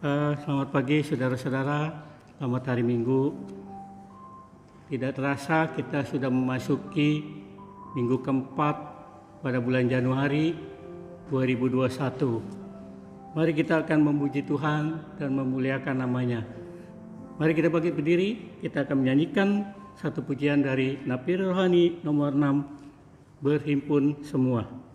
Selamat pagi saudara-saudara, selamat hari Minggu. Tidak terasa kita sudah memasuki minggu keempat pada bulan Januari 2021. Mari kita akan memuji Tuhan dan memuliakan namanya. Mari kita bangkit berdiri, kita akan menyanyikan satu pujian dari Napiri Rohani nomor 6, Berhimpun Semua.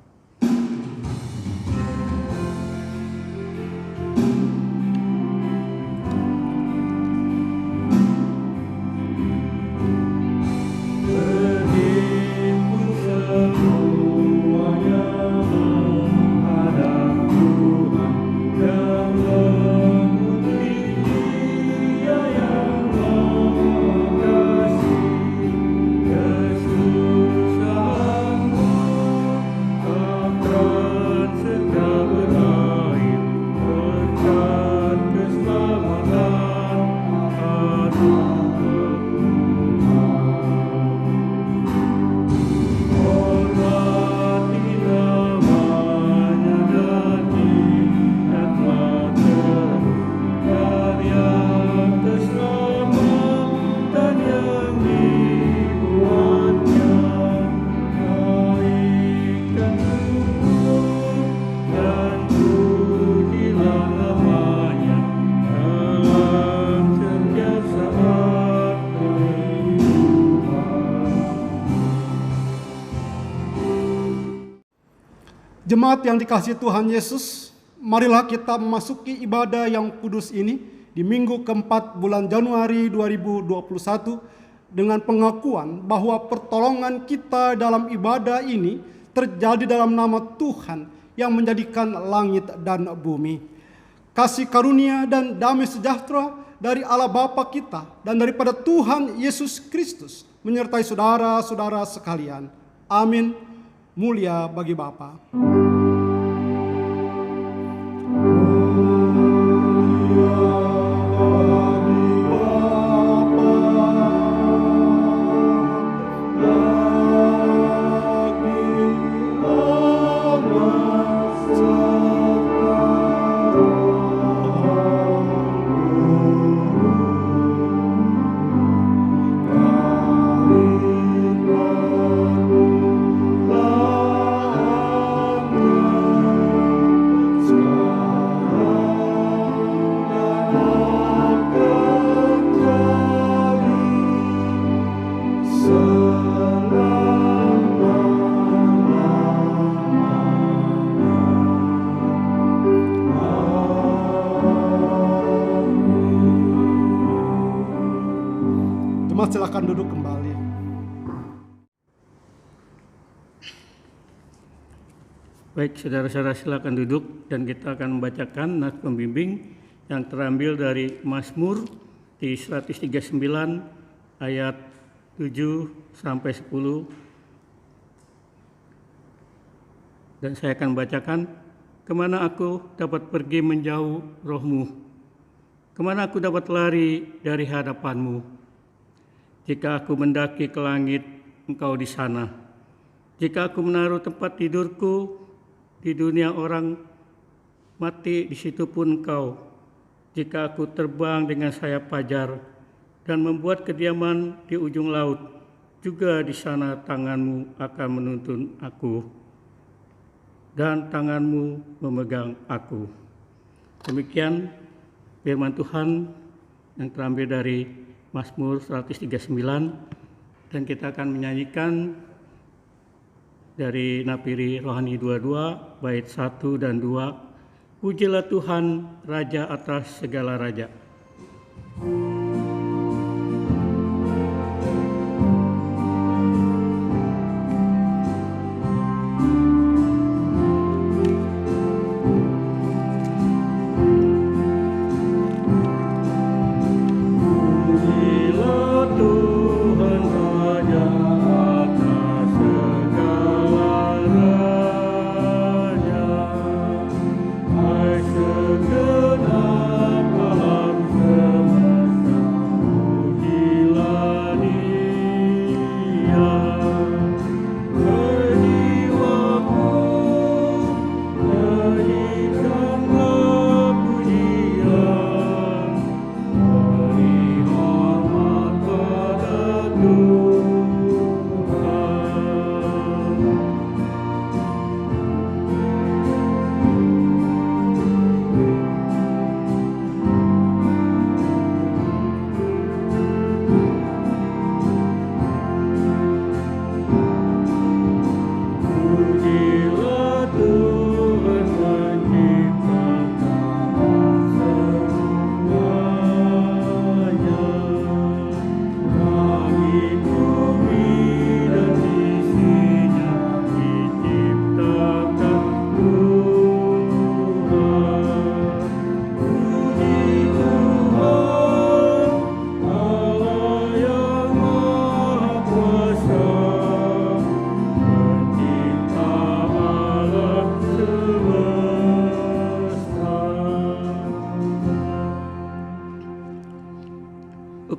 Jemaat yang dikasihi Tuhan Yesus, marilah kita memasuki ibadah yang kudus ini di minggu keempat bulan Januari 2021 dengan pengakuan bahwa pertolongan kita dalam ibadah ini terjadi dalam nama Tuhan yang menjadikan langit dan bumi. Kasih karunia dan damai sejahtera dari Allah Bapa kita dan daripada Tuhan Yesus Kristus menyertai saudara-saudara sekalian. Amin. Mulia bagi Bapa. Silakan duduk kembali. Baik, saudara-saudara silakan duduk dan kita akan membacakan nas pembimbing yang terambil dari Mazmur di 139 ayat 7 sampai 10. Dan saya akan bacakan, kemana aku dapat pergi menjauh rohmu? Kemana aku dapat lari dari hadapanmu? Jika aku mendaki ke langit, engkau di sana. Jika aku menaruh tempat tidurku di dunia orang mati, di situ pun engkau. Jika aku terbang dengan sayap fajar dan membuat kediaman di ujung laut, juga di sana tanganmu akan menuntun aku dan tanganmu memegang aku. Demikian firman Tuhan yang terambil dari Mazmur 139, dan kita akan menyanyikan dari Napiri Rohani 22 bait 1 dan 2, Pujilah Tuhan Raja atas segala raja. Segenap alam semesta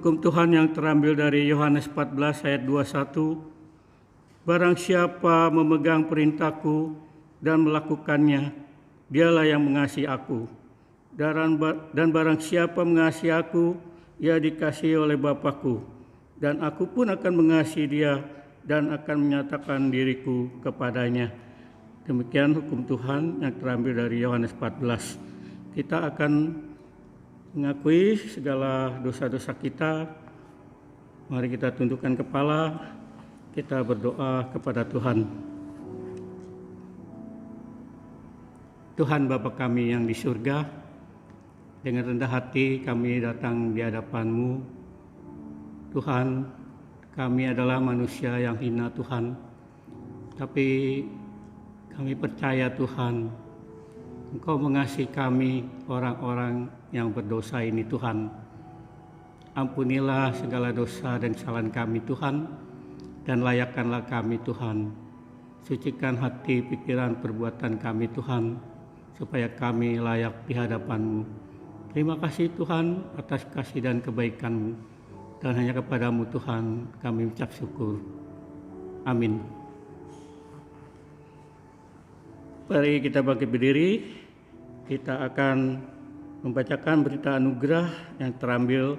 Hukum Tuhan yang terambil dari Yohanes 14 ayat 21, barang siapa memegang perintahku dan melakukannya, dialah yang mengasihi aku. Dan barang siapa mengasihi aku, ia dikasihi oleh Bapa-Ku. Dan aku pun akan mengasihi dia dan akan menyatakan diriku kepadanya. Demikian hukum Tuhan yang terambil dari Yohanes 14. Kita akan mengakui segala dosa-dosa kita. Mari kita tundukkan kepala, kita berdoa kepada Tuhan. Tuhan Bapa kami yang di surga, dengan rendah hati kami datang di hadapan-Mu. Tuhan, kami adalah manusia yang hina Tuhan, tapi kami percaya Tuhan, Engkau mengasihi kami orang-orang yang berdosa ini Tuhan. Ampunilah segala dosa dan kesalahan kami Tuhan, dan layakkanlah kami Tuhan. Sucikan hati, pikiran, perbuatan kami Tuhan, supaya kami layak di hadapan-Mu. Terima kasih Tuhan atas kasih dan kebaikan-Mu, dan hanya kepadamu Tuhan kami ucap syukur. Amin. Mari kita bangkit berdiri, kita akan membacakan berita anugerah yang terambil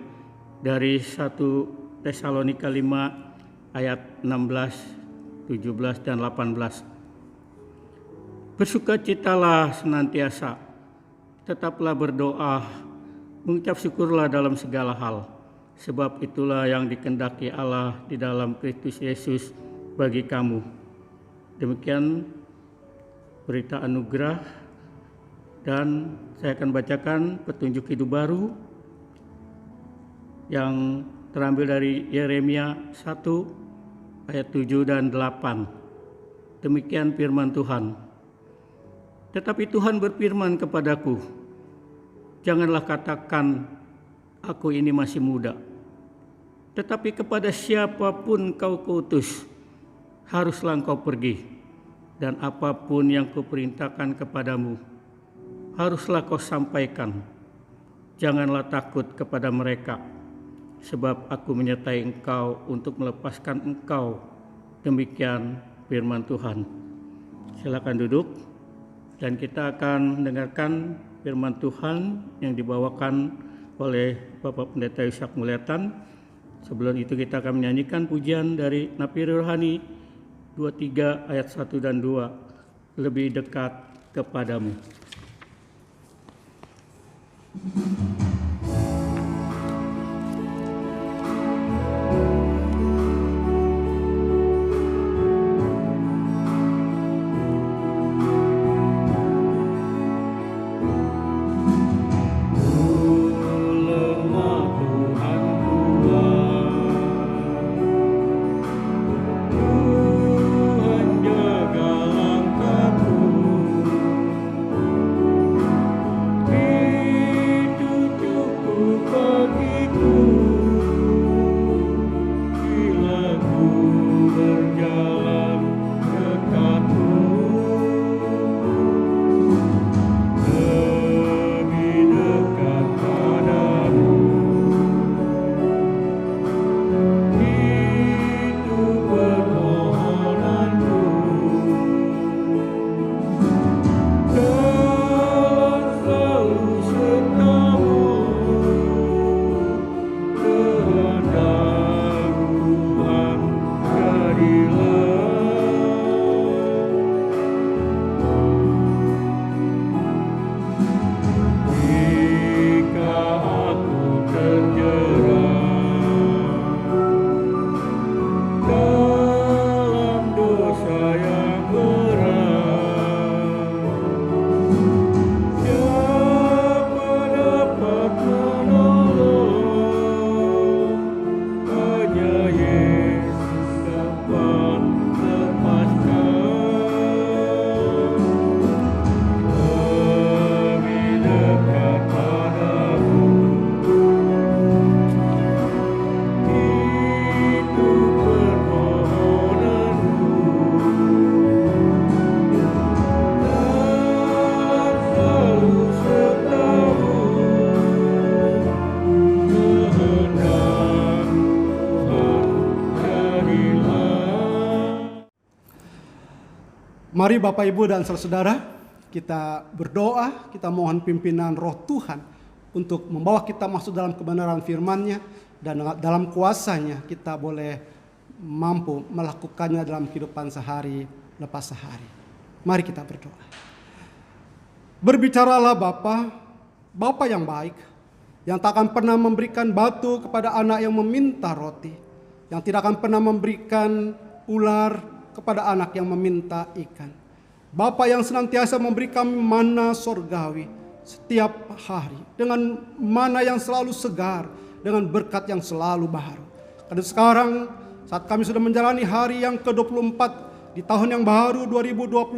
dari 1 Tesalonika 5 ayat 16, 17 dan 18. Bersukacitalah senantiasa, tetaplah berdoa, mengucap syukurlah dalam segala hal, sebab itulah yang dikehendaki Allah di dalam Kristus Yesus bagi kamu. Demikian berita anugerah, dan saya akan bacakan petunjuk hidup baru yang terambil dari Yeremia 1 ayat 7 dan 8. Demikian firman Tuhan. Tetapi Tuhan berfirman kepadaku, janganlah katakan, aku ini masih muda. Tetapi kepada siapapun kau kuutus, haruslah engkau pergi. Dan apapun yang kuperintahkan kepadamu, haruslah kau sampaikan. Janganlah takut kepada mereka, sebab aku menyertai engkau untuk melepaskan engkau. Demikian firman Tuhan. Silakan duduk, dan kita akan mendengarkan firman Tuhan yang dibawakan oleh Bapak Pendeta Yusak Mulyatan. Sebelum itu kita akan menyanyikan pujian dari Napiri Rohani 23 ayat 1 dan 2, lebih dekat kepadamu. Mari Bapak Ibu dan saudara-saudara, kita berdoa, kita mohon pimpinan Roh Tuhan untuk membawa kita masuk dalam kebenaran firman-Nya, dan dalam kuasa-Nya kita boleh mampu melakukannya dalam kehidupan sehari lepas sehari. Mari kita berdoa. Berbicaralah Bapa yang baik, yang tak akan pernah memberikan batu kepada anak yang meminta roti, yang tidak akan pernah memberikan ular kepada anak yang meminta ikan. Bapa yang senantiasa memberi kami mana sorgawi setiap hari, dengan mana yang selalu segar, dengan berkat yang selalu baru. Karena sekarang saat kami sudah menjalani hari yang ke-24 di tahun yang baru 2021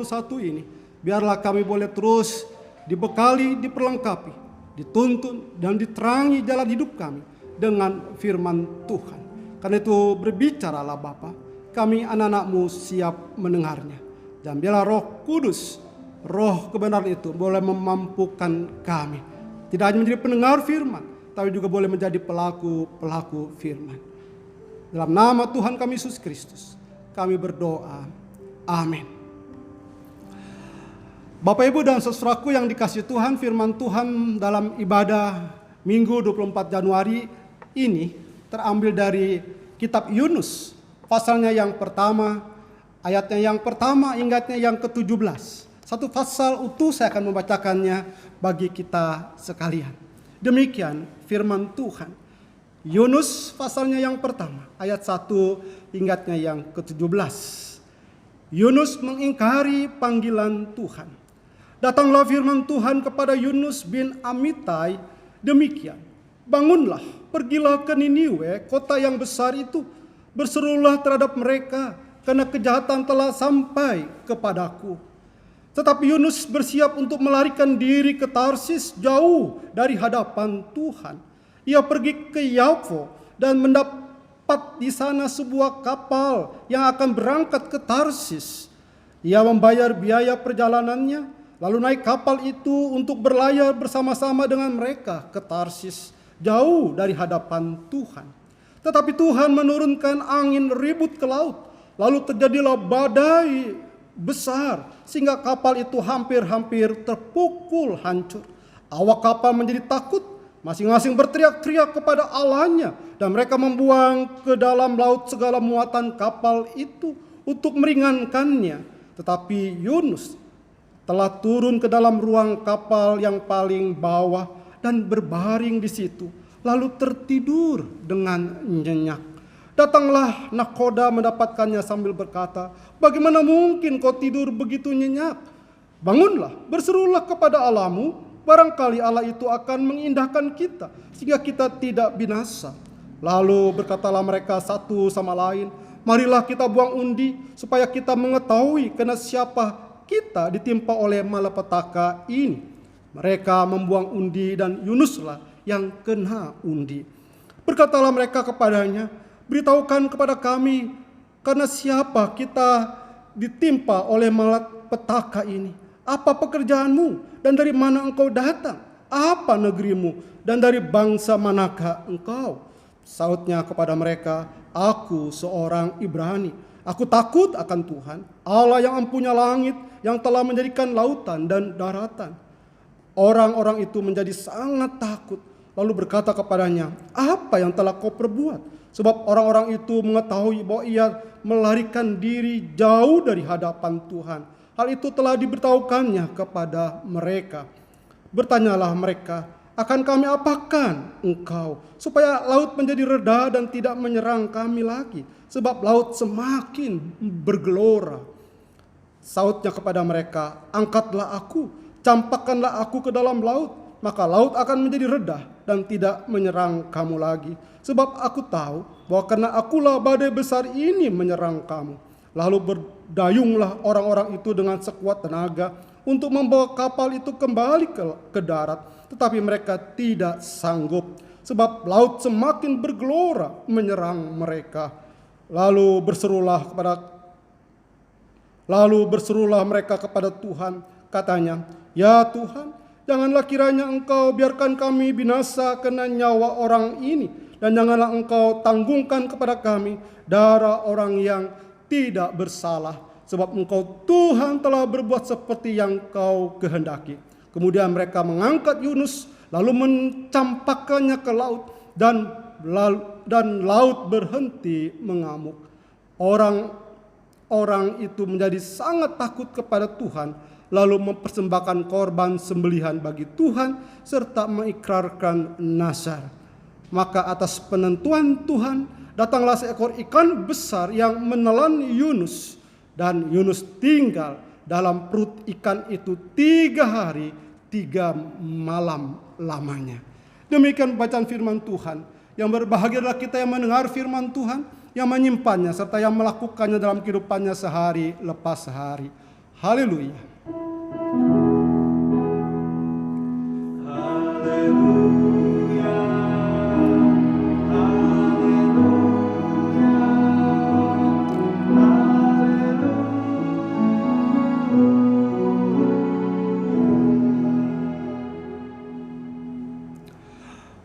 ini, biarlah kami boleh terus dibekali, diperlengkapi, dituntun dan diterangi jalan hidup kami dengan firman Tuhan. Karena itu berbicaralah Bapa, kami anak-anak-Mu siap mendengarnya. Dan biarlah Roh Kudus, Roh kebenaran itu boleh memampukan kami, tidak hanya menjadi pendengar firman, tapi juga boleh menjadi pelaku-pelaku firman. Dalam nama Tuhan kami Yesus Kristus, kami berdoa. Amin. Bapak Ibu dan saudaraku yang dikasihi Tuhan, firman Tuhan dalam ibadah Minggu 24 Januari ini terambil dari kitab Yunus, pasalnya yang pertama, ayatnya yang pertama hingga yang ke-17. Satu pasal utuh saya akan membacakannya bagi kita sekalian. Demikian firman Tuhan. Yunus pasalnya yang pertama, ayat 1 hingga yang ke-17. Yunus mengingkari panggilan Tuhan. Datanglah firman Tuhan kepada Yunus bin Amitai demikian. Bangunlah, pergilah ke Niniwe, kota yang besar itu. Berserulah terhadap mereka, karena kejahatan telah sampai kepadaku. Tetapi Yunus bersiap untuk melarikan diri ke Tarsis, jauh dari hadapan Tuhan. Ia pergi ke Yaffo dan mendapat di sana sebuah kapal yang akan berangkat ke Tarsis. Ia membayar biaya perjalanannya, lalu naik kapal itu untuk berlayar bersama-sama dengan mereka ke Tarsis, jauh dari hadapan Tuhan. Tetapi Tuhan menurunkan angin ribut ke laut, lalu terjadilah badai besar, sehingga kapal itu hampir-hampir terpukul hancur. Awak kapal menjadi takut, masing-masing berteriak-teriak kepada Allahnya, dan mereka membuang ke dalam laut segala muatan kapal itu untuk meringankannya. Tetapi Yunus telah turun ke dalam ruang kapal yang paling bawah dan berbaring di situ, lalu tertidur dengan nyenyak. Datanglah nakoda mendapatkannya sambil berkata, bagaimana mungkin kau tidur begitu nyenyak? Bangunlah, berserulah kepada Allahmu, barangkali Allah itu akan mengindahkan kita, sehingga kita tidak binasa. Lalu berkatalah mereka satu sama lain, marilah kita buang undi, supaya kita mengetahui kena siapa kita ditimpa oleh malapetaka ini. Mereka membuang undi dan Yunuslah yang kena undi. Berkatalah mereka kepadanya, beritahukan kepada kami, karena siapa kita ditimpa oleh malapetaka ini? Apa pekerjaanmu dan dari mana engkau datang? Apa negerimu dan dari bangsa manakah engkau? Sautnya kepada mereka, aku seorang Ibrani. Aku takut akan Tuhan, Allah yang empunya langit, yang telah menjadikan lautan dan daratan. Orang-orang itu menjadi sangat takut, lalu berkata kepadanya, apa yang telah kau perbuat? Sebab orang-orang itu mengetahui bahwa ia melarikan diri jauh dari hadapan Tuhan. Hal itu telah diberitahukannya kepada mereka. Bertanyalah mereka, akan kami apakan engkau, supaya laut menjadi reda dan tidak menyerang kami lagi, sebab laut semakin bergelora. Sautnya kepada mereka, angkatlah aku, campakkanlah aku ke dalam laut, maka laut akan menjadi reda dan tidak menyerang kamu lagi. Sebab aku tahu bahwa karena akulah badai besar ini menyerang kamu. Lalu berdayunglah orang-orang itu dengan sekuat tenaga untuk membawa kapal itu kembali ke darat. Tetapi mereka tidak sanggup, sebab laut semakin bergelora menyerang mereka. Lalu berserulah mereka kepada Tuhan, katanya, ya Tuhan, janganlah kiranya engkau biarkan kami binasa kena nyawa orang ini, dan janganlah engkau tanggungkan kepada kami darah orang yang tidak bersalah, sebab Engkau Tuhan telah berbuat seperti yang Kau kehendaki. Kemudian mereka mengangkat Yunus, lalu mencampakkannya ke laut, dan laut berhenti mengamuk. Orang itu menjadi sangat takut kepada Tuhan, lalu mempersembahkan korban sembelihan bagi Tuhan, serta mengikrarkan nazar. Maka atas penentuan Tuhan, datanglah seekor ikan besar yang menelan Yunus, dan Yunus tinggal dalam perut ikan itu 3 hari 3 malam lamanya. Demikian bacaan firman Tuhan. Yang berbahagialah kita yang mendengar firman Tuhan, yang menyimpannya, serta yang melakukannya dalam kehidupannya sehari lepas sehari. Haleluya.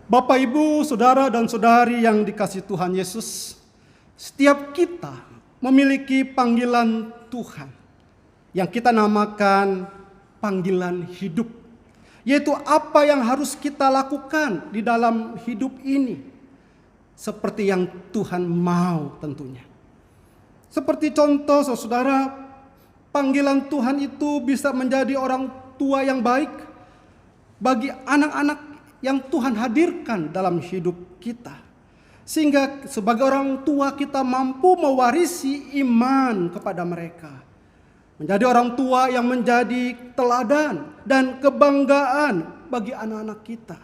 Bapak, Ibu, Saudara dan Saudari yang dikasihi Tuhan Yesus, setiap kita memiliki panggilan Tuhan yang kita namakan panggilan hidup, yaitu apa yang harus kita lakukan di dalam hidup ini seperti yang Tuhan mau tentunya. Seperti contoh, saudara, panggilan Tuhan itu bisa menjadi orang tua yang baik bagi anak-anak yang Tuhan hadirkan dalam hidup kita. Sehingga sebagai orang tua kita mampu mewarisi iman kepada mereka. Menjadi orang tua yang menjadi teladan dan kebanggaan bagi anak-anak kita.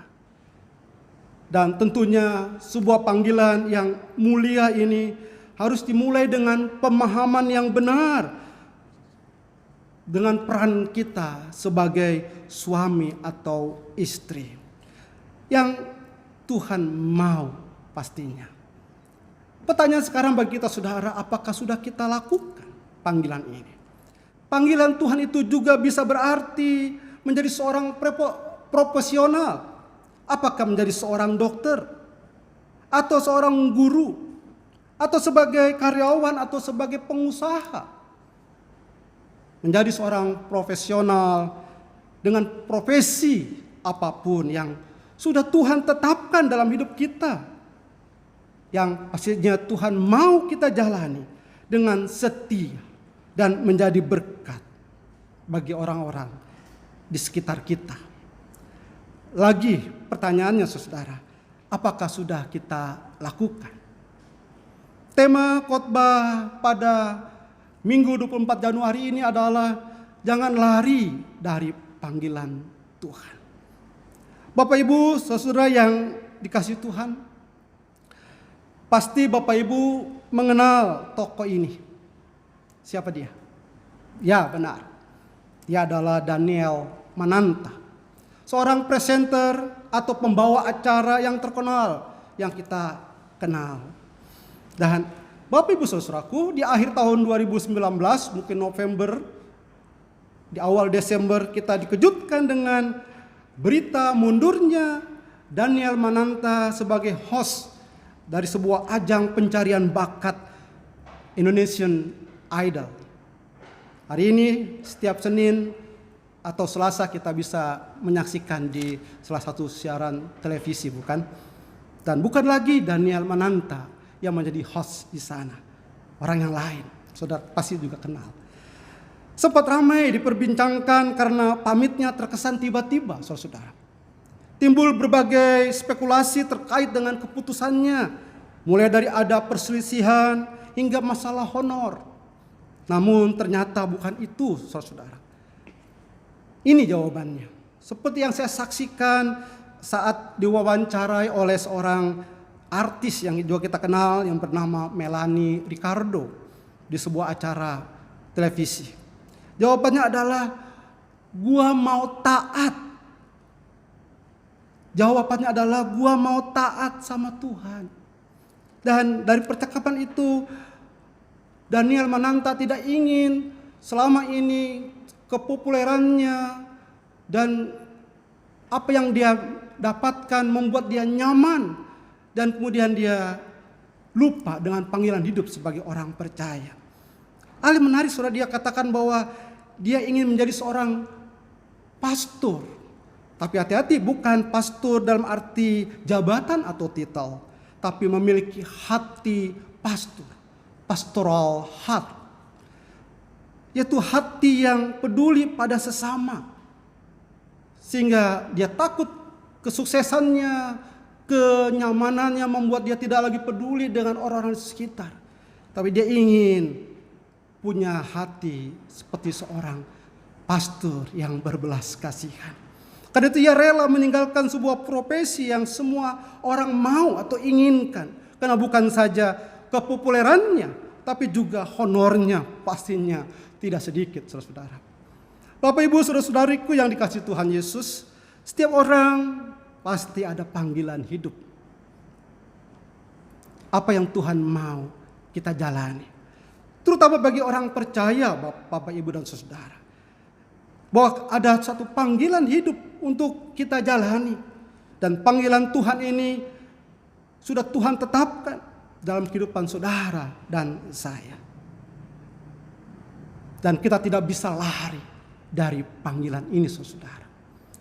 Dan tentunya sebuah panggilan yang mulia ini harus dimulai dengan pemahaman yang benar. Dengan peran kita sebagai suami atau istri. Yang Tuhan mau pastinya. Pertanyaan sekarang bagi kita saudara, apakah sudah kita lakukan panggilan ini? Panggilan Tuhan itu juga bisa berarti menjadi seorang profesional. Apakah menjadi seorang dokter? Atau seorang guru? Atau sebagai karyawan atau sebagai pengusaha? Menjadi seorang profesional dengan profesi apapun yang sudah Tuhan tetapkan dalam hidup kita, yang pastinya Tuhan mau kita jalani dengan setia dan menjadi berkat bagi orang-orang di sekitar kita. Lagi pertanyaannya saudara, apakah sudah kita lakukan? Tema khotbah pada Minggu 24 Januari ini adalah jangan lari dari panggilan Tuhan. Bapak Ibu, saudara yang dikasihi Tuhan, pasti Bapak Ibu mengenal tokoh ini. Siapa dia? Ya, benar. Dia adalah Daniel Mananta. Seorang presenter atau pembawa acara yang terkenal yang kita kenal. Dan Bapak Ibu saudaraku, di akhir tahun 2019, mungkin November, di awal Desember kita dikejutkan dengan berita mundurnya Daniel Mananta sebagai host dari sebuah ajang pencarian bakat Indonesian Idol. Hari ini setiap Senin atau Selasa kita bisa menyaksikan di salah satu siaran televisi, bukan? Dan bukan lagi Daniel Mananta yang menjadi host di sana. Orang yang lain, saudara pasti juga kenal. Sempat ramai diperbincangkan karena pamitnya terkesan tiba-tiba, saudara. Timbul berbagai spekulasi terkait dengan keputusannya, mulai dari ada perselisihan hingga masalah honor. Namun ternyata bukan itu, saudara. Ini jawabannya. Seperti yang saya saksikan saat diwawancarai oleh seorang artis yang juga kita kenal yang bernama Melanie Ricardo di sebuah acara televisi. Jawabannya adalah, gua mau taat. Jawabannya adalah, gua mau taat sama Tuhan. Dan dari percakapan itu, Daniel Mananta tidak ingin selama ini kepopulerannya dan apa yang dia dapatkan membuat dia nyaman. Dan kemudian dia lupa dengan panggilan hidup sebagai orang percaya. Hal yang menarik saudara, dia katakan bahwa dia ingin menjadi seorang pastor. Tapi hati-hati, bukan pastor dalam arti jabatan atau titel, tapi memiliki hati pastor, pastoral heart, yaitu hati yang peduli pada sesama. Sehingga dia takut kesuksesannya, kenyamanannya membuat dia tidak lagi peduli dengan orang-orang di sekitar. Tapi dia ingin punya hati seperti seorang pastor yang berbelas kasihan. Karena itu ia rela meninggalkan sebuah profesi yang semua orang mau atau inginkan. Karena bukan saja kepopulerannya, tapi juga honornya pastinya tidak sedikit, saudara-saudara. Bapak Ibu, saudara-saudariku yang dikasihi Tuhan Yesus, setiap orang pasti ada panggilan hidup. Apa yang Tuhan mau kita jalani. Terutama bagi orang percaya, Bapak Ibu dan saudara. Bahwa ada satu panggilan hidup untuk kita jalani. Dan panggilan Tuhan ini sudah Tuhan tetapkan dalam kehidupan saudara dan saya. Dan kita tidak bisa lari dari panggilan ini, saudara.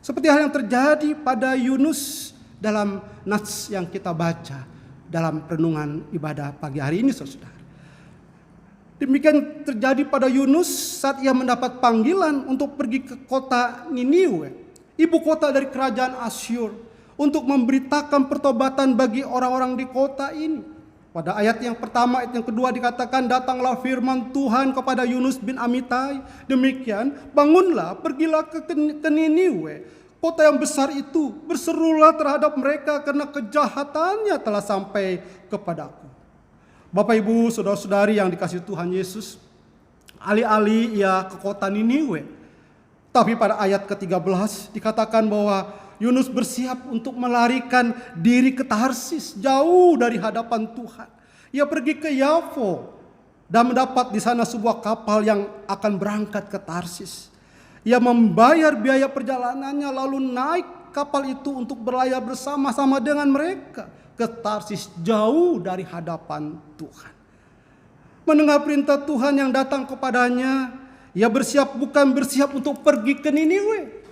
Seperti hal yang terjadi pada Yunus dalam nats yang kita baca dalam renungan ibadah pagi hari ini, saudara. Demikian terjadi pada Yunus saat ia mendapat panggilan untuk pergi ke kota Niniwe, ibu kota dari kerajaan Asyur, untuk memberitakan pertobatan bagi orang-orang di kota ini. Pada ayat yang pertama, ayat yang kedua dikatakan, datanglah firman Tuhan kepada Yunus bin Amitai, demikian, bangunlah, pergilah ke Niniwe, kota yang besar itu, berserulah terhadap mereka karena kejahatannya telah sampai kepadaku. Bapak Ibu, saudara-saudari yang dikasihi Tuhan Yesus, alih-alih ia ke kota Niniwe, tapi pada ayat ke-13 dikatakan bahwa Yunus bersiap untuk melarikan diri ke Tarsis, jauh dari hadapan Tuhan. Ia pergi ke Yafo dan mendapat di sana sebuah kapal yang akan berangkat ke Tarsis. Ia membayar biaya perjalanannya lalu naik kapal itu untuk berlayar bersama-sama dengan mereka ke Tarsis, jauh dari hadapan Tuhan. Mendengar perintah Tuhan yang datang kepadanya, ia bukan bersiap untuk pergi ke Niniwe,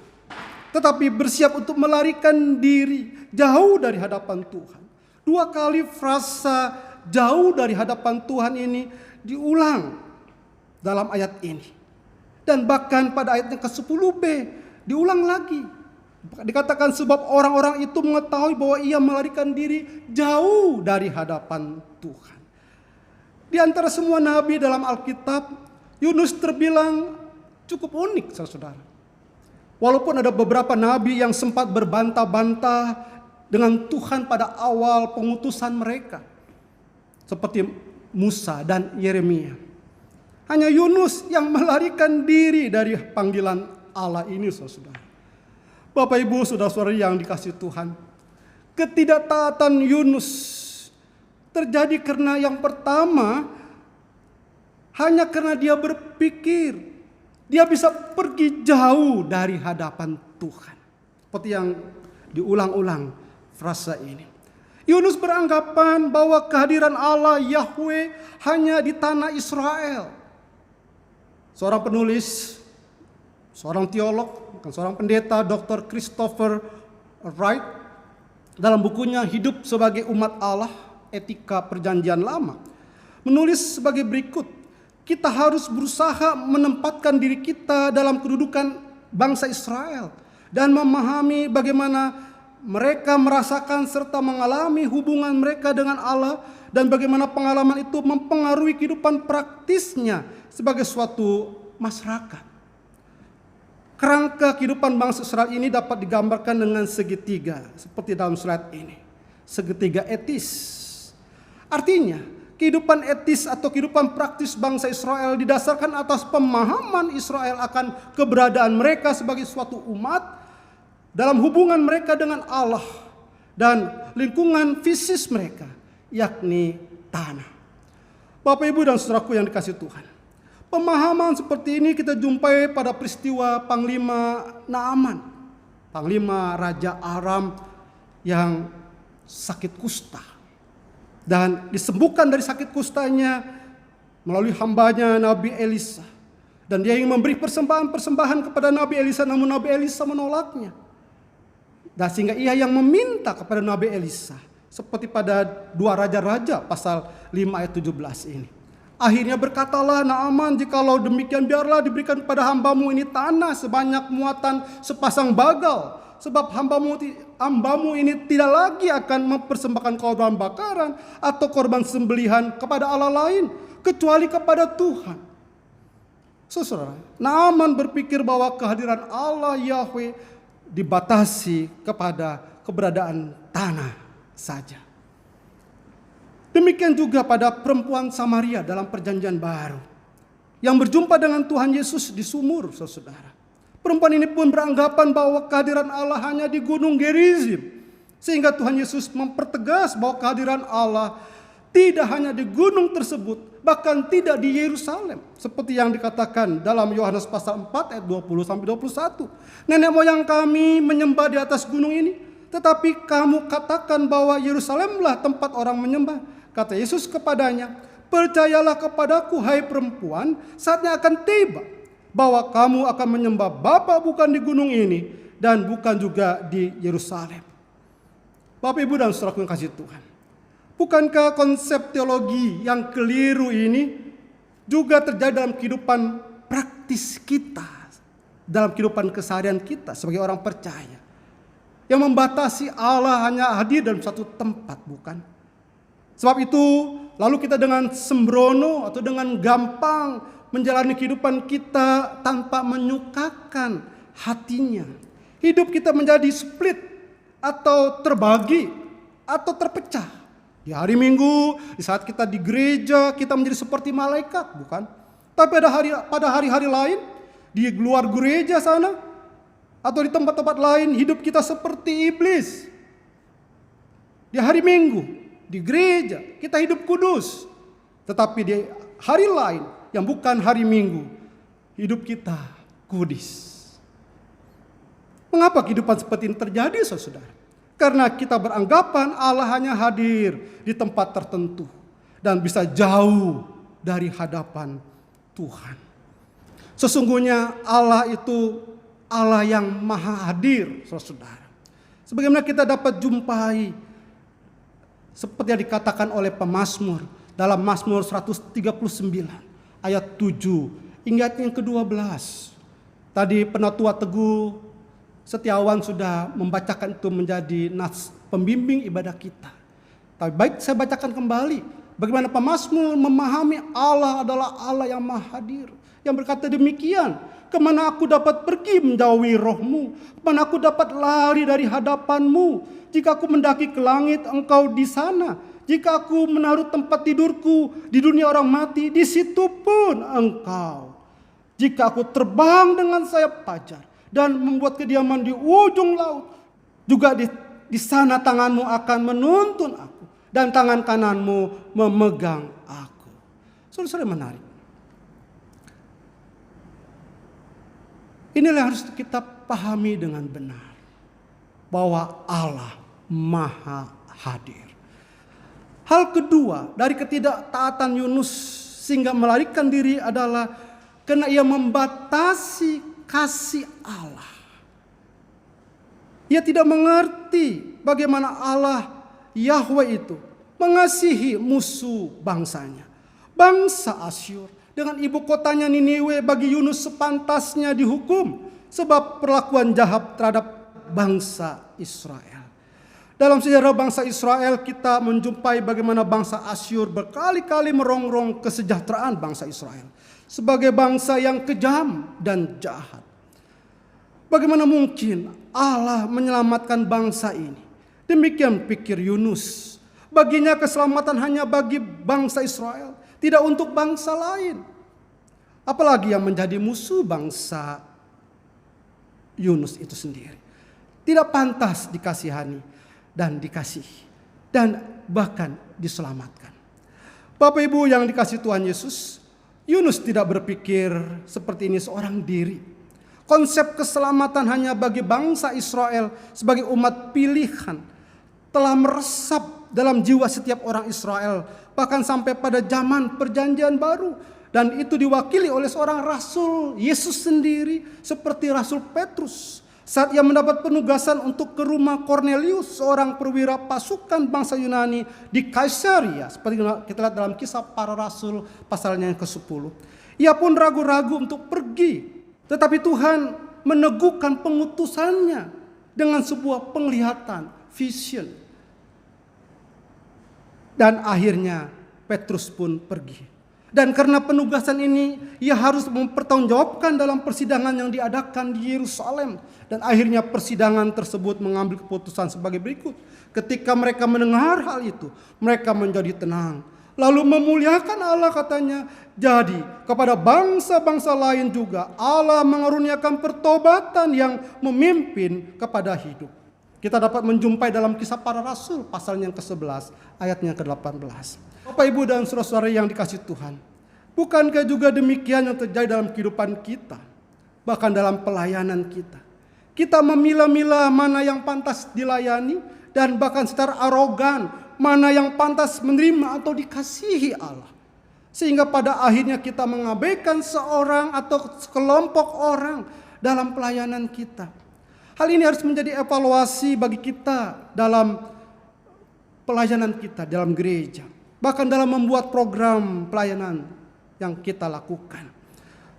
tetapi bersiap untuk melarikan diri jauh dari hadapan Tuhan. 2 kali frasa jauh dari hadapan Tuhan ini diulang dalam ayat ini. Dan bahkan pada ayat yang ke-10b diulang lagi. Dikatakan sebab orang-orang itu mengetahui bahwa ia melarikan diri jauh dari hadapan Tuhan. Di antara semua nabi dalam Alkitab, Yunus terbilang cukup unik, saudara. Walaupun ada beberapa nabi yang sempat berbantah-bantah dengan Tuhan pada awal pengutusan mereka, seperti Musa dan Yeremia. Hanya Yunus yang melarikan diri dari panggilan Allah ini, saudara. Bapak Ibu, saudara-saudari yang dikasihi Tuhan, ketidaktaatan Yunus terjadi karena yang pertama, hanya karena dia berpikir dia bisa pergi jauh dari hadapan Tuhan. Seperti yang diulang-ulang frasa ini. Yunus beranggapan bahwa kehadiran Allah Yahweh hanya di tanah Israel. Seorang penulis, seorang teolog, seorang pendeta, Dr. Christopher Wright, dalam bukunya Hidup Sebagai Umat Allah, Etika Perjanjian Lama, menulis sebagai berikut. Kita harus berusaha menempatkan diri kita dalam kedudukan bangsa Israel dan memahami bagaimana mereka merasakan serta mengalami hubungan mereka dengan Allah dan bagaimana pengalaman itu mempengaruhi kehidupan praktisnya sebagai suatu masyarakat. Kerangka kehidupan bangsa Israel ini dapat digambarkan dengan segitiga seperti dalam slide ini. Segitiga etis. Artinya, kehidupan etis atau kehidupan praktis bangsa Israel didasarkan atas pemahaman Israel akan keberadaan mereka sebagai suatu umat dalam hubungan mereka dengan Allah dan lingkungan fisik mereka, yakni tanah. Bapak, Ibu, dan saudaraku yang dikasihi Tuhan, pemahaman seperti ini kita jumpai pada peristiwa Panglima Naaman, Panglima Raja Aram yang sakit kusta. Dan disembuhkan dari sakit kustanya melalui hambanya Nabi Elisa. Dan dia ingin memberi persembahan-persembahan kepada Nabi Elisa, namun Nabi Elisa menolaknya. Dan sehingga ia yang meminta kepada Nabi Elisa. Seperti pada 2 Raja-Raja pasal 5 ayat 17 ini. Akhirnya berkatalah Naaman, jikalau demikian biarlah diberikan kepada hambamu ini tanah sebanyak muatan sepasang bagal. Sebab hambamu ini tidak lagi akan mempersembahkan korban bakaran atau korban sembelihan kepada Allah lain, kecuali kepada Tuhan. Saudara, Naaman berpikir bahwa kehadiran Allah Yahweh dibatasi kepada keberadaan tanah saja. Demikian juga pada perempuan Samaria dalam perjanjian baru yang berjumpa dengan Tuhan Yesus di sumur, saudara. Perempuan ini pun beranggapan bahwa kehadiran Allah hanya di Gunung Gerizim. Sehingga Tuhan Yesus mempertegas bahwa kehadiran Allah tidak hanya di gunung tersebut, bahkan tidak di Yerusalem. Seperti yang dikatakan dalam Yohanes pasal 4 ayat 20-21. Nenek moyang kami menyembah di atas gunung ini, tetapi kamu katakan bahwa Yerusalemlah tempat orang menyembah. Kata Yesus kepadanya, percayalah kepadaku hai perempuan, saatnya akan tiba bahwa kamu akan menyembah Bapa bukan di gunung ini dan bukan juga di Yerusalem. Bapak, Ibu, dan saudaraku yang kasih Tuhan, bukankah konsep teologi yang keliru ini juga terjadi dalam kehidupan praktis kita, dalam kehidupan keseharian kita sebagai orang percaya, yang membatasi Allah hanya hadir dalam satu tempat, bukan? Sebab itu, lalu kita dengan sembrono atau dengan gampang menjalani kehidupan kita tanpa menyukakan hatinya. Hidup kita menjadi split atau terbagi atau terpecah. Di hari Minggu, di saat kita di gereja, kita menjadi seperti malaikat, bukan? Tapi pada hari-hari lain, di luar gereja sana, atau di tempat-tempat lain, hidup kita seperti iblis. Di hari Minggu, di gereja, kita hidup kudus. Tetapi di hari lain, yang bukan hari Minggu, hidup kita kudus. Mengapa kehidupan seperti ini terjadi, saudara? Karena kita beranggapan Allah hanya hadir di tempat tertentu dan bisa jauh dari hadapan Tuhan. Sesungguhnya Allah itu Allah yang maha hadir, saudara. Sebagaimana kita dapat jumpai seperti yang dikatakan oleh pemazmur dalam Mazmur 139 ayat 7 hingga yang ke-12. Tadi Penatua Teguh Setiawan sudah membacakan itu menjadi nas pembimbing ibadah kita. Tapi baik saya bacakan kembali bagaimana pemazmur memahami Allah adalah Allah yang maha hadir, yang berkata demikian, kemana aku dapat pergi menjauhi rohmu, kemana aku dapat lari dari hadapanmu. Jika aku mendaki ke langit, engkau di sana. Jika aku menaruh tempat tidurku di dunia orang mati, di situ pun engkau. Jika aku terbang dengan sayap fajar dan membuat kediaman di ujung laut, juga di sana tanganmu akan menuntun aku dan tangan kananmu memegang aku. Saudara, menarik. Inilah yang harus kita pahami dengan benar, bahwa Allah maha hadir. Hal kedua dari ketidaktaatan Yunus sehingga melarikan diri adalah karena ia membatasi kasih Allah. Ia tidak mengerti bagaimana Allah Yahweh itu mengasihi musuh bangsanya. Bangsa Asyur dengan ibu kotanya Niniwe bagi Yunus sepantasnya dihukum sebab perlakuan jahat terhadap bangsa Israel. Dalam sejarah bangsa Israel kita menjumpai bagaimana bangsa Asyur berkali-kali merongrong kesejahteraan bangsa Israel sebagai bangsa yang kejam dan jahat. Bagaimana mungkin Allah menyelamatkan bangsa ini? Demikian pikir Yunus. Baginya keselamatan hanya bagi bangsa Israel, tidak untuk bangsa lain. Apalagi yang menjadi musuh bangsa Yunus itu sendiri. Tidak pantas dikasihani dan dikasihi dan bahkan diselamatkan. Bapak Ibu yang dikasihi Tuhan Yesus, Yunus tidak berpikir seperti ini seorang diri. Konsep keselamatan hanya bagi bangsa Israel sebagai umat pilihan telah meresap dalam jiwa setiap orang Israel, bahkan sampai pada zaman Perjanjian Baru. Dan itu diwakili oleh seorang rasul Yesus sendiri, seperti Rasul Petrus. Saat ia mendapat penugasan untuk ke rumah Cornelius, seorang perwira pasukan bangsa Yunani di Kaisaria, seperti kita lihat dalam Kisah Para Rasul pasalnya yang ke-10. Ia pun ragu-ragu untuk pergi, tetapi Tuhan meneguhkan pengutusannya dengan sebuah penglihatan, vision. Dan akhirnya Petrus pun pergi. Dan karena penugasan ini, ia harus mempertanggungjawabkan dalam persidangan yang diadakan di Yerusalem. Dan akhirnya persidangan tersebut mengambil keputusan sebagai berikut. Ketika mereka mendengar hal itu, mereka menjadi tenang. Lalu memuliakan Allah, katanya. Jadi kepada bangsa-bangsa lain juga Allah mengaruniakan pertobatan yang memimpin kepada hidup. Kita dapat menjumpai dalam Kisah Para Rasul pasalnya yang ke-11 ayatnya ke-18. Bapak, Ibu, dan saudara-saudara yang dikasihi Tuhan, bukankah juga demikian yang terjadi dalam kehidupan kita, bahkan dalam pelayanan kita? Kita memilah-milah mana yang pantas dilayani, dan bahkan secara arogan mana yang pantas menerima atau dikasihi Allah. Sehingga pada akhirnya kita mengabaikan seorang atau sekelompok orang dalam pelayanan kita. Hal ini harus menjadi evaluasi bagi kita dalam pelayanan kita dalam gereja. Bahkan dalam membuat program pelayanan yang kita lakukan.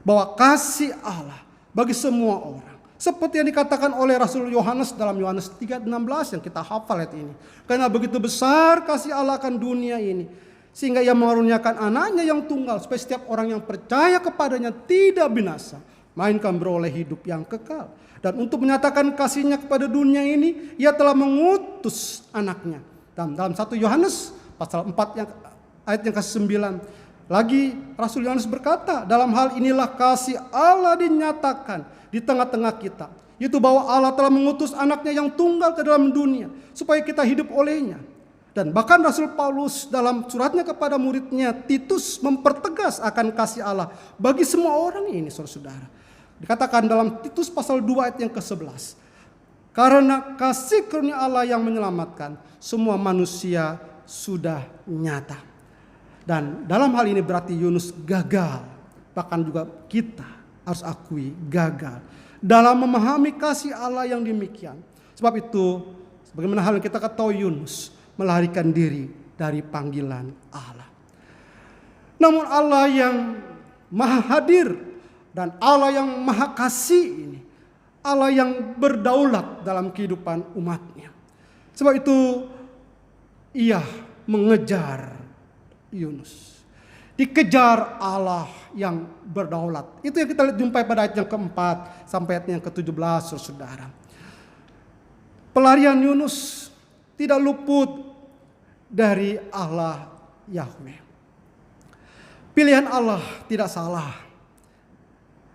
Bahwa kasih Allah bagi semua orang. Seperti yang dikatakan oleh Rasul Yohanes dalam Yohanes 3:16 yang kita hafal ayat ini. Karena begitu besar kasih Allah akan dunia ini, sehingga ia mengaruniakan anaknya yang tunggal, supaya setiap orang yang percaya kepadanya tidak binasa, melainkan beroleh hidup yang kekal. Dan untuk menyatakan kasihnya kepada dunia ini, ia telah mengutus anaknya. Dan dalam 1 Yohanes pasal 4 ayat yang ke-9. Lagi Rasul Yohanes berkata, dalam hal inilah kasih Allah dinyatakan di tengah-tengah kita, yaitu bahwa Allah telah mengutus anaknya yang tunggal ke dalam dunia, supaya kita hidup olehnya. Dan bahkan Rasul Paulus dalam suratnya kepada muridnya Titus mempertegas akan kasih Allah bagi semua orang ini, saudara-saudara. Dikatakan dalam Titus pasal 2 ayat yang ke-11. Karena kasih karunia Allah yang menyelamatkan semua manusia sudah nyata. Dan dalam hal ini berarti Yunus gagal. Bahkan juga kita harus akui gagal dalam memahami kasih Allah yang demikian. Sebab itu, sebagaimana hal yang kita ketahui, Yunus melarikan diri dari panggilan Allah. Namun Allah yang maha hadir dan Allah yang maha kasih ini, Allah yang berdaulat dalam kehidupan umatnya. Sebab itu ia mengejar Yunus. Dikejar Allah yang berdaulat. Itu yang kita jumpai pada ayat yang keempat sampai ayat yang ke-17, saudara. Pelarian Yunus tidak luput dari Allah Yahweh. Pilihan Allah tidak salah.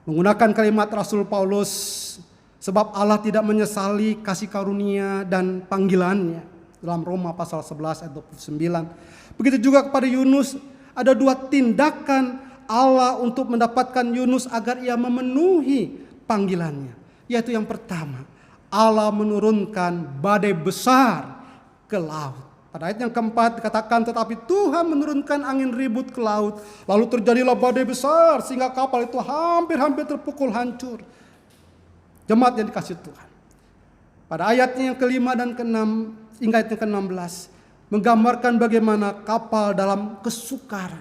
Menggunakan kalimat Rasul Paulus, sebab Allah tidak menyesali kasih karunia dan panggilannya. Dalam Roma pasal 11 ayat 29. Begitu juga kepada Yunus, ada dua tindakan Allah untuk mendapatkan Yunus agar ia memenuhi panggilannya. Yaitu yang pertama, Allah menurunkan badai besar ke laut. Pada ayat yang keempat dikatakan, tetapi Tuhan menurunkan angin ribut ke laut. Lalu terjadilah badai besar sehingga kapal itu hampir-hampir terpukul hancur. Jemaat yang dikasihi Tuhan. Pada ayatnya yang kelima dan keenam hingga ayat yang ke-16 menggambarkan bagaimana kapal dalam kesukaran.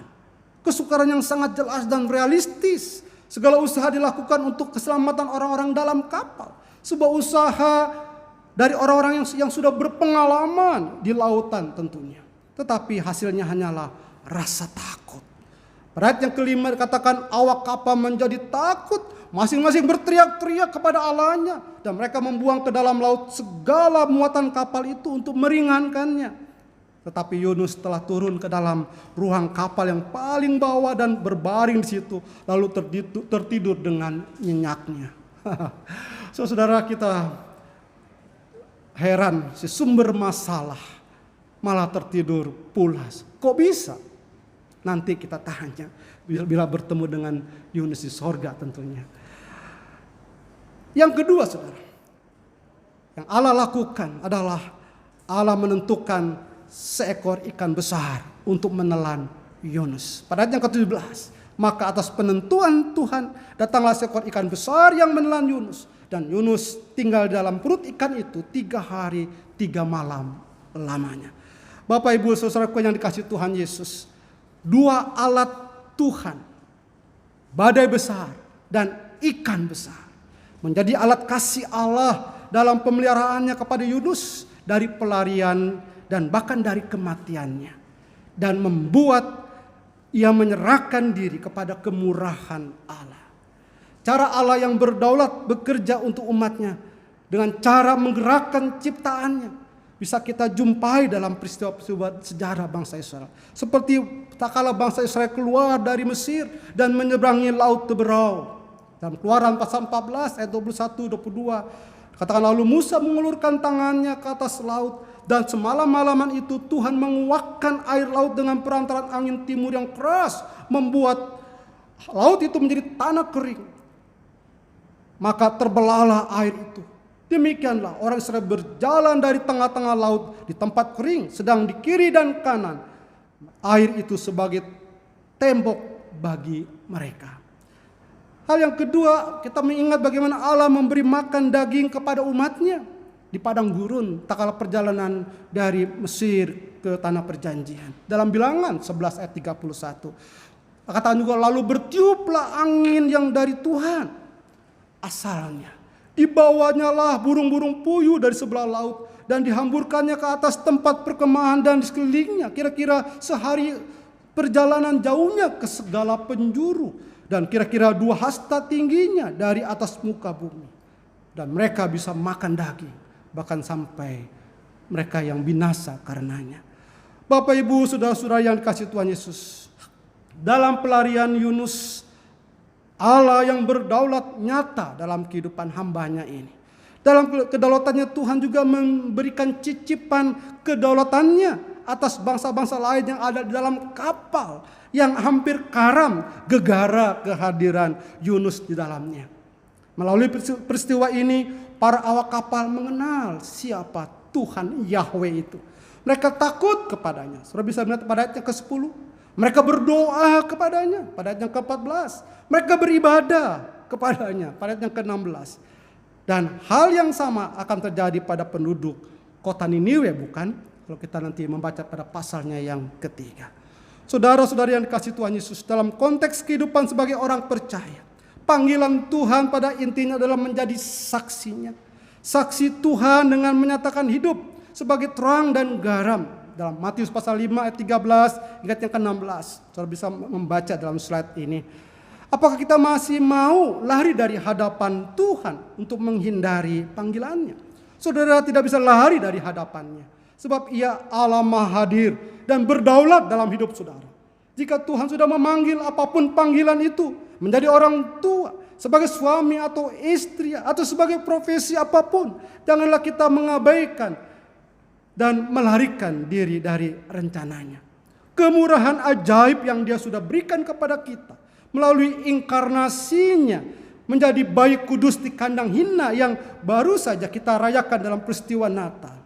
Kesukaran yang sangat jelas dan realistis. Segala usaha dilakukan untuk keselamatan orang-orang dalam kapal. Sebuah usaha dari orang-orang yang sudah berpengalaman di lautan tentunya. Tetapi hasilnya hanyalah rasa takut. Pada ayat yang kelima dikatakan awak kapal menjadi takut. Masing-masing berteriak-teriak kepada Allahnya. Dan mereka membuang ke dalam laut segala muatan kapal itu untuk meringankannya. Tetapi Yunus telah turun ke dalam ruang kapal yang paling bawah dan berbaring di situ. Lalu tertidur dengan nyenyaknya. Saudara, kita heran, si sumber masalah malah tertidur pulas. Kok bisa? Nanti kita tanya bila bertemu dengan Yunus di sorga tentunya. Yang kedua, saudara, yang Allah lakukan adalah Allah menentukan seekor ikan besar untuk menelan Yunus. Pada ayat yang ke-17, maka atas penentuan Tuhan datanglah seekor ikan besar yang menelan Yunus. Dan Yunus tinggal dalam perut ikan itu 3 hari 3 malam lamanya. Bapak Ibu saudaraku yang dikasihi Tuhan Yesus, 2 alat Tuhan, badai besar dan ikan besar, menjadi alat kasih Allah dalam pemeliharaannya kepada Yunus dari pelarian dan bahkan dari kematiannya, dan membuat ia menyerahkan diri kepada kemurahan Allah. Cara Allah yang berdaulat bekerja untuk umatnya dengan cara menggerakkan ciptaannya bisa kita jumpai dalam peristiwa-peristiwa sejarah bangsa Israel. Seperti tak kala bangsa Israel keluar dari Mesir dan menyeberangi Laut Teberau. Dalam Keluaran pasal 14 ayat 21-22 katakan, lalu Musa mengulurkan tangannya ke atas laut, dan semalam-malaman itu Tuhan menguakkan air laut dengan perantaran angin timur yang keras, membuat laut itu menjadi tanah kering. Maka terbelahlah air itu. Demikianlah orang Israel berjalan dari tengah-tengah laut di tempat kering, sedang di kiri dan kanan air itu sebagai tembok bagi mereka. Hal yang kedua, kita mengingat bagaimana Allah memberi makan daging kepada umatnya di padang gurun tak kala perjalanan dari Mesir ke tanah perjanjian. Dalam Bilangan 11 ayat 31. Katakan juga, lalu bertiuplah angin yang dari Tuhan asalnya. Dibawanya lah burung-burung puyuh dari sebelah laut dan dihamburkannya ke atas tempat perkemahan dan di sekelilingnya. Kira-kira sehari perjalanan jauhnya ke segala penjuru dan kira-kira 2 hasta tingginya dari atas muka bumi. Dan mereka bisa makan daging, bahkan sampai mereka yang binasa karenanya. Bapak Ibu saudara-saudara yang dikasihi Tuhan Yesus, dalam pelarian Yunus, Allah yang berdaulat nyata dalam kehidupan hambanya ini. Dalam kedaulatannya Tuhan juga memberikan cicipan kedaulatannya atas bangsa-bangsa lain yang ada di dalam kapal yang hampir karam gegara kehadiran Yunus di dalamnya. Melalui peristiwa ini, para awak kapal mengenal siapa Tuhan Yahweh itu. Mereka takut kepadanya. Saudara bisa melihat pada ayat yang ke-10. Mereka berdoa kepadanya pada ayat yang ke-14. Mereka beribadah kepadanya pada ayat yang ke-16. Dan hal yang sama akan terjadi pada penduduk kota Niniwe, bukan? Kalau kita nanti membaca pada pasalnya yang ketiga. Saudara-saudari yang dikasihi Tuhan Yesus, dalam konteks kehidupan sebagai orang percaya, panggilan Tuhan pada intinya adalah menjadi saksinya. Saksi Tuhan dengan menyatakan hidup sebagai terang dan garam. Dalam Matius pasal 5 ayat 13 hingga yang ke-16. Saudara bisa membaca dalam slide ini. Apakah kita masih mau lari dari hadapan Tuhan untuk menghindari panggilannya? Saudara tidak bisa lari dari hadapannya. Sebab ia Allah Maha Hadir dan berdaulat dalam hidup saudara. Jika Tuhan sudah memanggil apapun panggilan itu, menjadi orang tua, sebagai suami atau istri, atau sebagai profesi apapun, janganlah kita mengabaikan dan melarikan diri dari rencananya. Kemurahan ajaib yang Dia sudah berikan kepada kita melalui inkarnasinya menjadi bayi kudus di kandang hina yang baru saja kita rayakan dalam peristiwa Natal.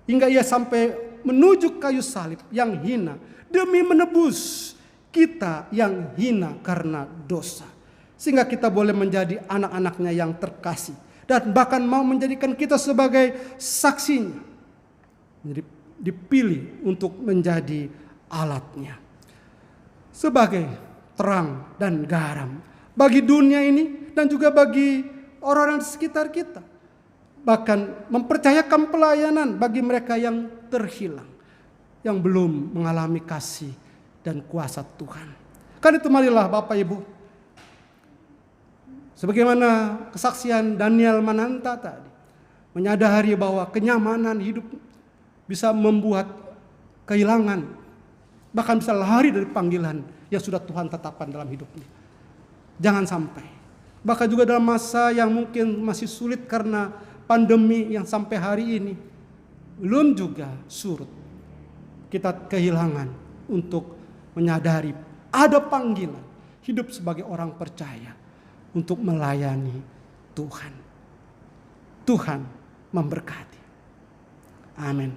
Hingga Ia sampai menuju kayu salib yang hina demi menebus kita yang hina karena dosa. Sehingga kita boleh menjadi anak-anaknya yang terkasih dan bahkan mau menjadikan kita sebagai saksinya. Jadi dipilih untuk menjadi alatnya sebagai terang dan garam bagi dunia ini dan juga bagi orang-orang di sekitar kita. Bahkan mempercayakan pelayanan bagi mereka yang terhilang, yang belum mengalami kasih dan kuasa Tuhan. Kan itu marilah Bapak Ibu, sebagaimana kesaksian Daniel Mananta tadi, menyadari bahwa kenyamanan hidup bisa membuat kehilangan, bahkan bisa lari dari panggilan yang sudah Tuhan tetapkan dalam hidupnya. Jangan sampai. Bahkan juga dalam masa yang mungkin masih sulit karena pandemi yang sampai hari ini belum juga surut, kita kehilangan untuk menyadari ada panggilan hidup sebagai orang percaya untuk melayani Tuhan. Tuhan memberkati. Amin.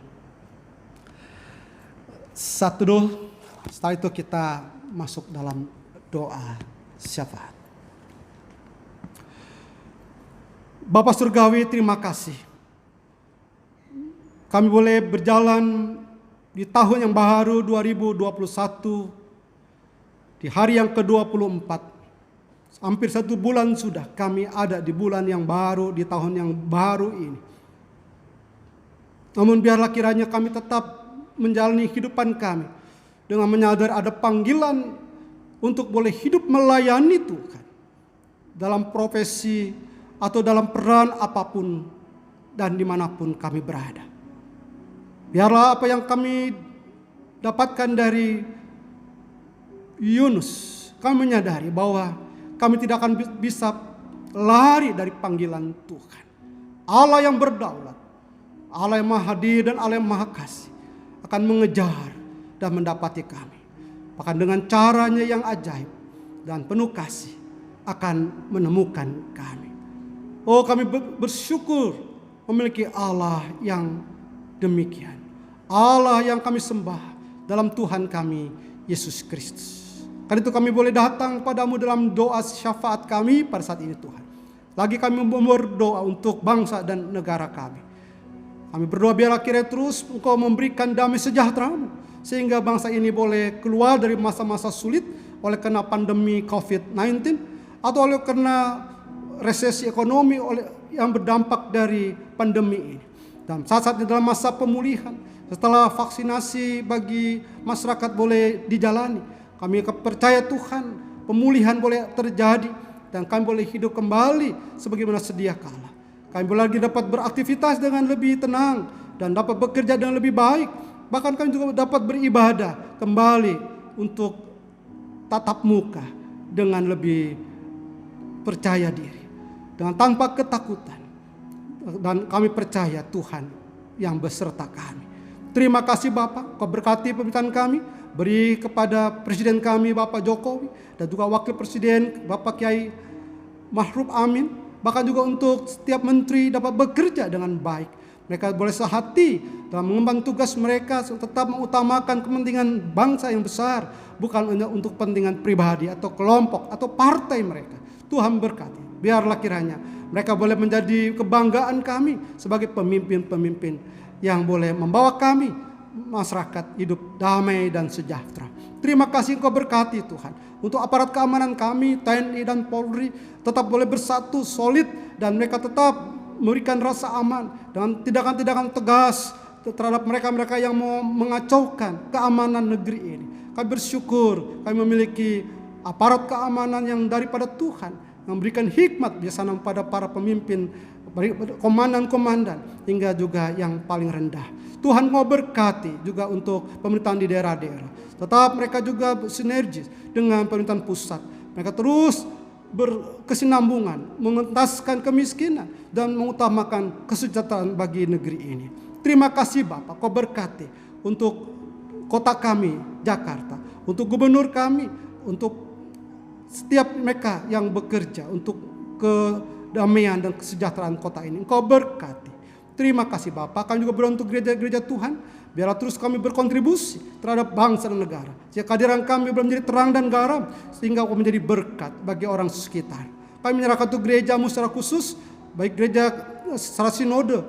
Satu dulu, setelah itu kita masuk dalam doa syafaat. Bapa Surgawi, terima kasih. Kami boleh berjalan di tahun yang baru 2021, di hari yang ke-24. Hampir 1 bulan sudah kami ada di bulan yang baru, di tahun yang baru ini. Namun biarlah kiranya kami tetap menjalani kehidupan kami dengan menyadari ada panggilan untuk boleh hidup melayani Tuhan dalam profesi atau dalam peran apapun dan dimanapun kami berada. Biarlah apa yang kami dapatkan dari Yunus, kami menyadari bahwa kami tidak akan bisa lari dari panggilan Tuhan. Allah yang berdaulat, Allah yang maha hadir dan Allah yang maha kasih akan mengejar dan mendapati kami. Bahkan dengan caranya yang ajaib dan penuh kasih akan menemukan kami. Oh, kami bersyukur memiliki Allah yang demikian. Allah yang kami sembah dalam Tuhan kami Yesus Kristus. Karena itu kami boleh datang padamu dalam doa syafaat kami pada saat ini Tuhan. Lagi kami berdoa untuk bangsa dan negara kami. Kami berdoa biarlah kiranya terus Engkau memberikan damai sejahtera-Mu, sehingga bangsa ini boleh keluar dari masa-masa sulit oleh karena pandemi COVID-19 atau oleh karena resesi ekonomi yang berdampak dari pandemi ini. Dan saat-saat dalam masa pemulihan, setelah vaksinasi bagi masyarakat boleh dijalani, kami percaya Tuhan pemulihan boleh terjadi dan kami boleh hidup kembali sebagaimana sedia kala. Kami boleh lagi dapat beraktivitas dengan lebih tenang dan dapat bekerja dengan lebih baik. Bahkan kami juga dapat beribadah kembali untuk tatap muka dengan lebih percaya diri, dengan tanpa ketakutan. Dan kami percaya Tuhan yang beserta kami. Terima kasih Bapak, Kau berkati pemerintahan kami. Beri kepada Presiden kami Bapak Jokowi dan juga Wakil Presiden Bapak Kiai Ma'ruf Amin. Bahkan juga untuk setiap menteri dapat bekerja dengan baik. Mereka boleh sehati dalam mengemban tugas mereka, tetap mengutamakan kepentingan bangsa yang besar, bukan hanya untuk kepentingan pribadi atau kelompok atau partai mereka. Tuhan berkati. Biarlah kiranya mereka boleh menjadi kebanggaan kami sebagai pemimpin-pemimpin yang boleh membawa kami masyarakat hidup damai dan sejahtera. Terima kasih Engkau berkati Tuhan. Untuk aparat keamanan kami, TNI dan Polri tetap boleh bersatu solid dan mereka tetap memberikan rasa aman dengan tindakan-tindakan tegas terhadap mereka-mereka yang mau mengacaukan keamanan negeri ini. Kami bersyukur kami memiliki aparat keamanan yang daripada Tuhan, memberikan hikmat biasanya pada para pemimpin, komandan-komandan hingga juga yang paling rendah. Tuhan mau berkati juga untuk pemerintahan di daerah-daerah. Tetap mereka juga sinergis dengan pemerintahan pusat. Mereka terus berkesinambungan, mengentaskan kemiskinan dan mengutamakan kesejahteraan bagi negeri ini. Terima kasih Bapak, Kau berkati untuk kota kami Jakarta, untuk gubernur kami, untuk setiap mereka yang bekerja untuk kedamaian dan kesejahteraan kota ini. Engkau berkati. Terima kasih Bapak. Kami juga berdoa untuk gereja-gereja Tuhan. Biarlah terus kami berkontribusi terhadap bangsa dan negara. Sehingga kehadiran kami boleh menjadi terang dan garam, sehingga kami menjadi berkat bagi orang sekitar. Kami menyerahkan untuk gerejamu secara khusus, baik gereja secara sinode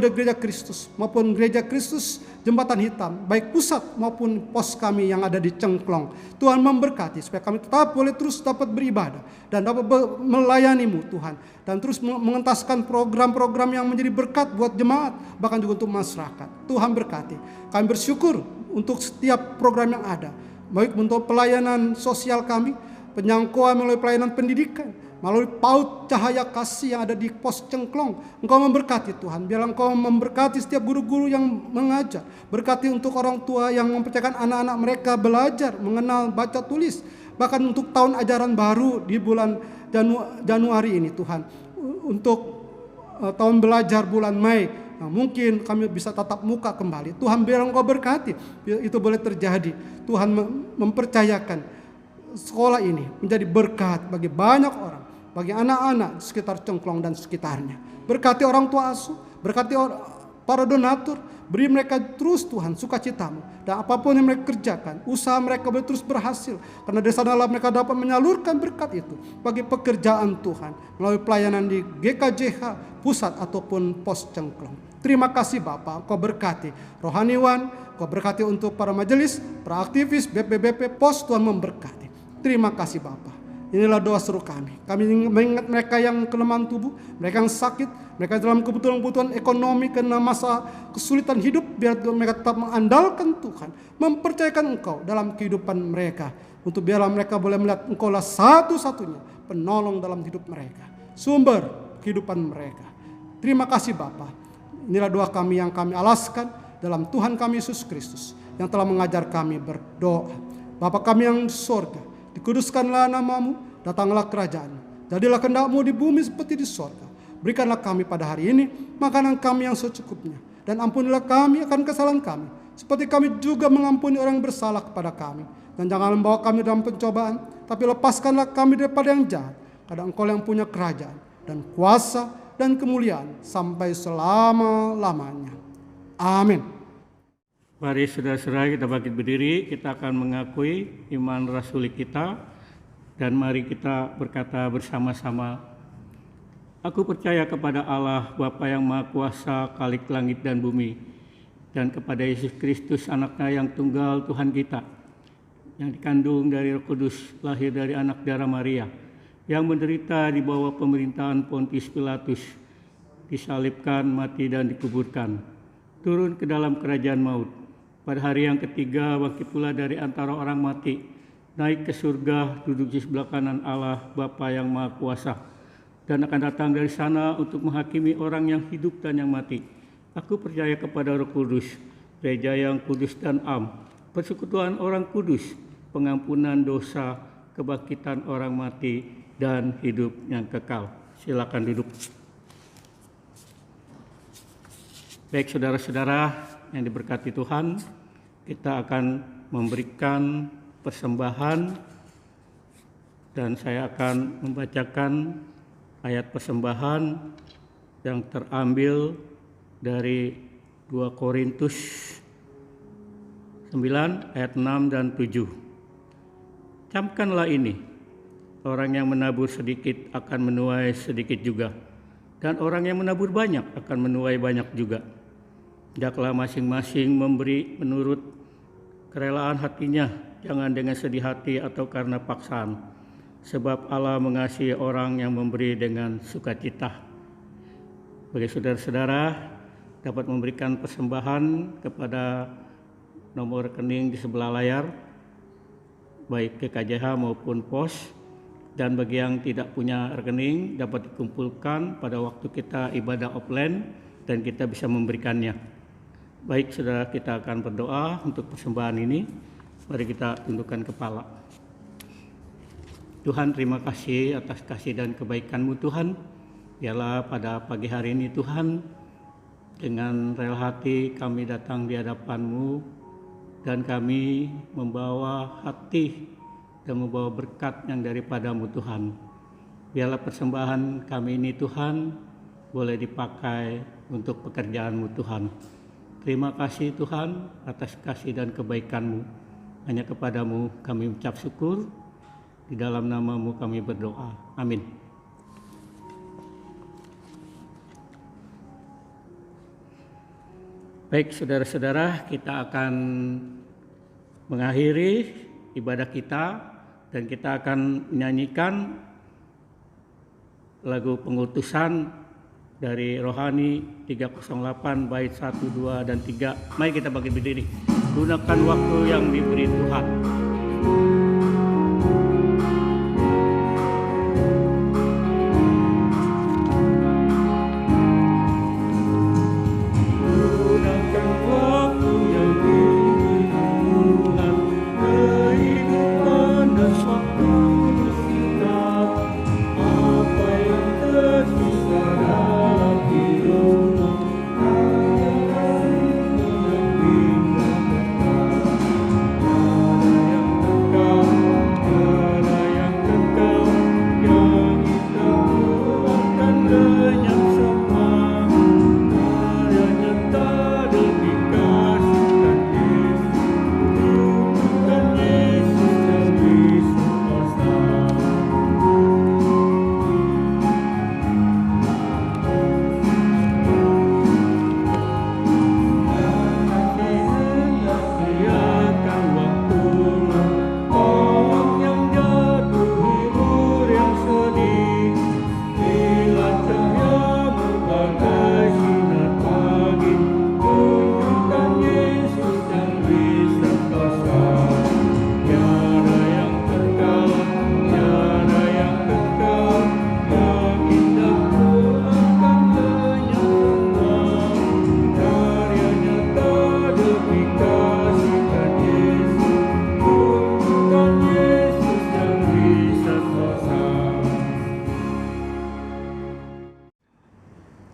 gereja Kristus, maupun gereja Kristus Jembatan Hitam, baik pusat maupun pos kami yang ada di Cengklong. Tuhan memberkati supaya kami tetap boleh terus dapat beribadah dan dapat melayani-Mu Tuhan, dan terus mengentaskan program-program yang menjadi berkat buat jemaat, bahkan juga untuk masyarakat. Tuhan berkati. Kami bersyukur untuk setiap program yang ada, baik untuk pelayanan sosial kami, penyangkauan melalui pelayanan pendidikan, melalui PAUD Cahaya Kasih yang ada di pos Cengklong. Engkau memberkati Tuhan. Biarlah Engkau memberkati setiap guru-guru yang mengajar. Berkati untuk orang tua yang mempercayakan anak-anak mereka belajar mengenal baca tulis. Bahkan untuk tahun ajaran baru di bulan Januari ini Tuhan. Untuk tahun belajar bulan Mei. Nah, mungkin kami bisa tatap muka kembali. Tuhan biar Engkau berkati. Itu boleh terjadi. Tuhan mempercayakan sekolah ini menjadi berkat bagi banyak orang, bagi anak-anak sekitar Cengklong dan sekitarnya. Berkati orang tua asuh, berkati para donatur, beri mereka terus Tuhan sukacitamu. Dan apapun yang mereka kerjakan, usaha mereka boleh terus berhasil. Karena di sanalah mereka dapat menyalurkan berkat itu bagi pekerjaan Tuhan melalui pelayanan di GKJH pusat ataupun pos Cengklong. Terima kasih Bapak, Engkau berkati rohaniwan, Engkau berkati untuk para majelis, para aktivis, BPBP, pos, Tuhan memberkati. Terima kasih Bapak. Inilah doa seru kami. Kami mengingat mereka yang kelemahan tubuh, mereka yang sakit, mereka dalam kebutuhan-kebutuhan ekonomi karena masa kesulitan hidup, biar mereka tetap mengandalkan Tuhan, mempercayakan Engkau dalam kehidupan mereka. Untuk biarlah mereka boleh melihat Engkau lah satu-satunya penolong dalam hidup mereka, sumber kehidupan mereka. Terima kasih Bapak. Inilah doa kami yang kami alaskan dalam Tuhan kami Yesus Kristus yang telah mengajar kami berdoa. Bapa kami yang di sorga, dikuduskanlah namamu, datanglah kerajaan-Mu. Jadilah kehendak-Mu di bumi seperti di sorga. Berikanlah kami pada hari ini makanan kami yang secukupnya. Dan ampunilah kami akan kesalahan kami, seperti kami juga mengampuni orang yang bersalah kepada kami. Dan jangan membawa kami dalam pencobaan, tapi lepaskanlah kami daripada yang jahat. Karena Engkau yang punya kerajaan dan kuasa dan kemuliaan sampai selama-lamanya. Amin. Mari saudara-saudara kita bangkit berdiri, kita akan mengakui iman rasuli kita, dan mari kita berkata bersama-sama, aku percaya kepada Allah Bapa yang Maha Kuasa, Khalik langit dan bumi, dan kepada Yesus Kristus anaknya yang tunggal Tuhan kita, yang dikandung dari Roh Kudus, lahir dari anak darah Maria, yang menderita di bawah pemerintahan Pontius Pilatus, disalibkan, mati dan dikuburkan, turun ke dalam kerajaan maut. Pada hari yang ketiga bangkit pula dari antara orang mati, naik ke surga, duduk di sebelah kanan Allah Bapa yang Maha Kuasa, dan akan datang dari sana untuk menghakimi orang yang hidup dan yang mati. Aku percaya kepada Roh Kudus, gereja yang kudus dan am, persekutuan orang kudus, pengampunan dosa, kebangkitan orang mati, dan hidup yang kekal. Silakan duduk. Baik saudara-saudara yang diberkati Tuhan, kita akan memberikan persembahan, dan saya akan membacakan ayat persembahan yang terambil dari 2 Korintus 9 ayat 6 dan 7. Camkanlah ini, orang yang menabur sedikit akan menuai sedikit juga, dan orang yang menabur banyak akan menuai banyak juga. Hendaklah masing-masing memberi menurut kerelaan hatinya, jangan dengan sedih hati atau karena paksaan, sebab Allah mengasihi orang yang memberi dengan sukacita. Bagi saudara-saudara dapat memberikan persembahan kepada nomor rekening di sebelah layar, baik GKJH maupun pos. Dan bagi yang tidak punya rekening dapat dikumpulkan pada waktu kita ibadah offline dan kita bisa memberikannya. Baik saudara, kita akan berdoa untuk persembahan ini. Mari kita tundukkan kepala. Tuhan, terima kasih atas kasih dan kebaikan-Mu Tuhan. Biarlah pada pagi hari ini Tuhan, dengan rela hati kami datang di hadapan-Mu, dan kami membawa hati dan membawa berkat yang daripada-Mu Tuhan. Biarlah persembahan kami ini Tuhan boleh dipakai untuk pekerjaan-Mu Tuhan. Terima kasih Tuhan atas kasih dan kebaikan-Mu. Hanya kepadamu kami ucap syukur. Di dalam nama-Mu kami berdoa. Amin. Baik saudara-saudara, kita akan mengakhiri ibadah kita, dan kita akan menyanyikan lagu pengutusan dari Rohani 308 bait 1, 2, dan 3. Mari kita bangkit berdiri. Gunakan waktu yang diberi Tuhan. Kau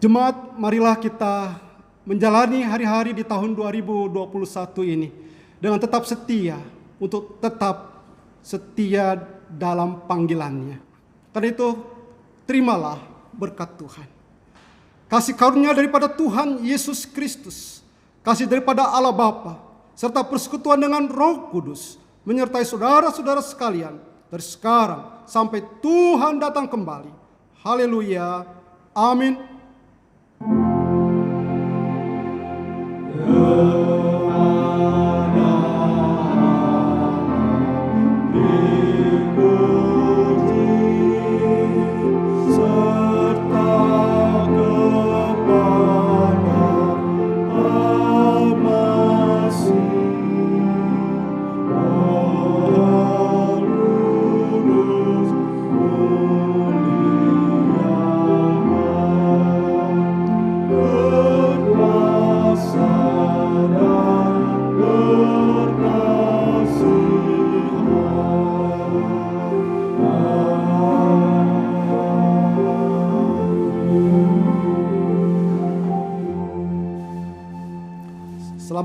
Jemaat, marilah kita menjalani hari-hari di tahun 2021 ini dengan tetap setia, untuk tetap setia dalam panggilannya. Karena itu, terimalah berkat Tuhan. Kasih karunia daripada Tuhan Yesus Kristus, kasih daripada Allah Bapa, serta persekutuan dengan Roh Kudus menyertai saudara-saudara sekalian dari sekarang sampai Tuhan datang kembali. Haleluya. Amin.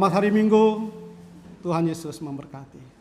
Selamat hari Minggu, Tuhan Yesus memberkati.